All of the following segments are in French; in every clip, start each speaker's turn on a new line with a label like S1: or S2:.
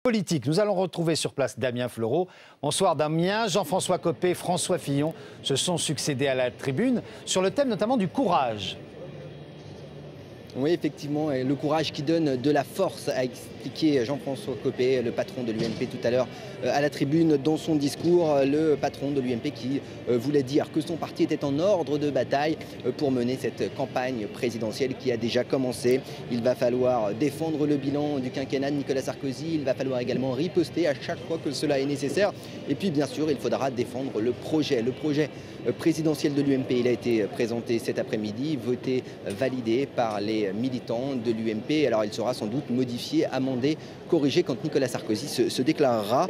S1: politique. Nous allons retrouver sur place Damien Fleureau. Bonsoir Damien, Jean-François Copé, François Fillon se sont succédés à la tribune sur le thème notamment du courage.
S2: Oui, effectivement, et le courage qui donne de la force, a expliqué Jean-François Copé, le patron de l'UMP tout à l'heure à la tribune. Dans son discours, le patron de l'UMP qui voulait dire que son parti était en ordre de bataille pour mener cette campagne présidentielle qui a déjà commencé. Il va falloir défendre le bilan du quinquennat de Nicolas Sarkozy, il va falloir également riposter à chaque fois que cela est nécessaire. Et puis bien sûr, il faudra défendre le projet présidentiel de l'UMP. Il a été présenté cet après-midi, voté, validé par les militants de l'UMP. Alors il sera sans doute modifié, amendé, corrigé quand Nicolas Sarkozy se déclarera.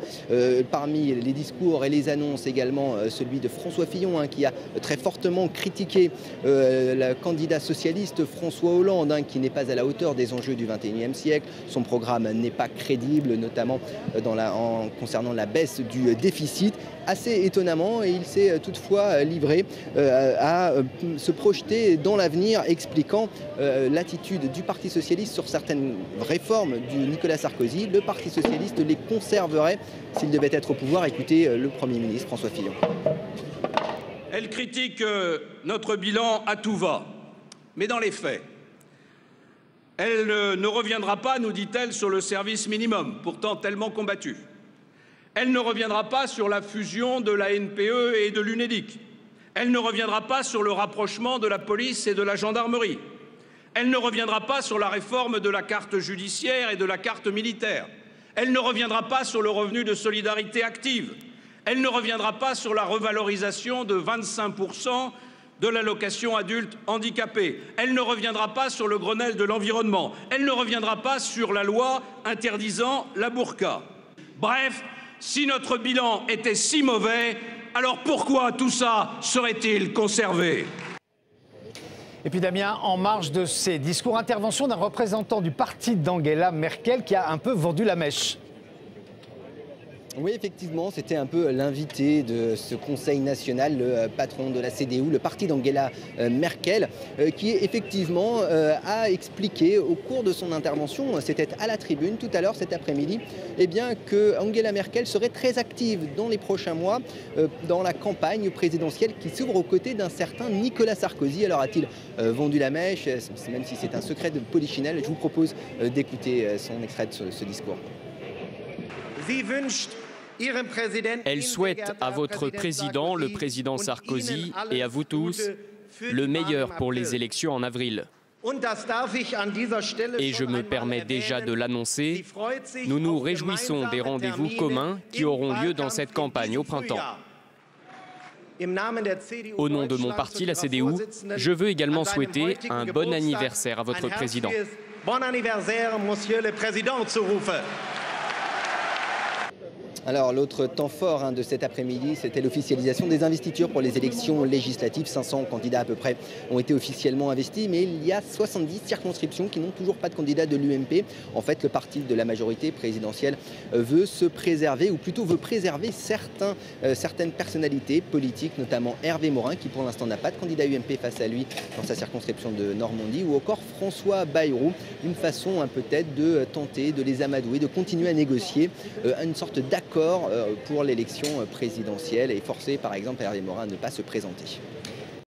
S2: Parmi les discours et les annonces également celui de François Fillon qui a très fortement critiqué le candidat socialiste François Hollande qui n'est pas à la hauteur des enjeux du XXIe siècle. Son programme n'est pas crédible, notamment concernant la baisse du déficit. Assez étonnamment, et il s'est toutefois livré à se projeter dans l'avenir, expliquant l'attitude du Parti socialiste sur certaines réformes du Nicolas Sarkozy. Le Parti socialiste les conserverait s'il devait être au pouvoir. Écoutez le Premier ministre François Fillon.
S3: Elle critique notre bilan à tout va, mais dans les faits, elle ne reviendra pas, nous dit-elle, sur le service minimum, pourtant tellement combattu. Elle ne reviendra pas sur la fusion de la NPE et de l'UNEDIC. Elle ne reviendra pas sur le rapprochement de la police et de la gendarmerie. Elle ne reviendra pas sur la réforme de la carte judiciaire et de la carte militaire. Elle ne reviendra pas sur le revenu de solidarité active. Elle ne reviendra pas sur la revalorisation de 25% de l'allocation adulte handicapé. Elle ne reviendra pas sur le Grenelle de l'environnement. Elle ne reviendra pas sur la loi interdisant la burqa. Bref, si notre bilan était si mauvais, alors pourquoi tout ça serait-il conservé ?
S1: Et puis Damien, en marge de ces discours, intervention d'un représentant du parti d'Angela Merkel qui a un peu vendu la mèche.
S2: Oui, effectivement, c'était un peu l'invité de ce Conseil national, le patron de la CDU, le parti d'Angela Merkel, qui effectivement a expliqué au cours de son intervention, c'était à la tribune tout à l'heure cet après-midi, eh bien que Angela Merkel serait très active dans les prochains mois dans la campagne présidentielle qui s'ouvre aux côtés d'un certain Nicolas Sarkozy. Alors a-t-il vendu la mèche, même si c'est un secret de polichinelle? Je vous propose d'écouter son extrait de ce discours.
S4: Elle souhaite à votre président, le président Sarkozy, et à vous tous, le meilleur pour les élections en avril. Et je me permets déjà de l'annoncer, nous nous réjouissons des rendez-vous communs qui auront lieu dans cette campagne au printemps. Au nom de mon parti, la CDU, je veux également souhaiter un bon anniversaire à votre président.
S5: Bon anniversaire, monsieur le président, zurufe.
S2: Alors l'autre temps fort de cet après-midi, c'était l'officialisation des investitures pour les élections législatives. 500 candidats à peu près ont été officiellement investis, mais il y a 70 circonscriptions qui n'ont toujours pas de candidat de l'UMP. En fait, le parti de la majorité présidentielle veut se préserver, ou plutôt veut préserver certaines personnalités politiques, notamment Hervé Morin, qui pour l'instant n'a pas de candidat UMP face à lui dans sa circonscription de Normandie, ou encore François Bayrou. Une façon peut-être de tenter de les amadouer, de continuer à négocier une sorte d'accord pour l'élection présidentielle et forcer par exemple Hervé Morin à ne pas se présenter.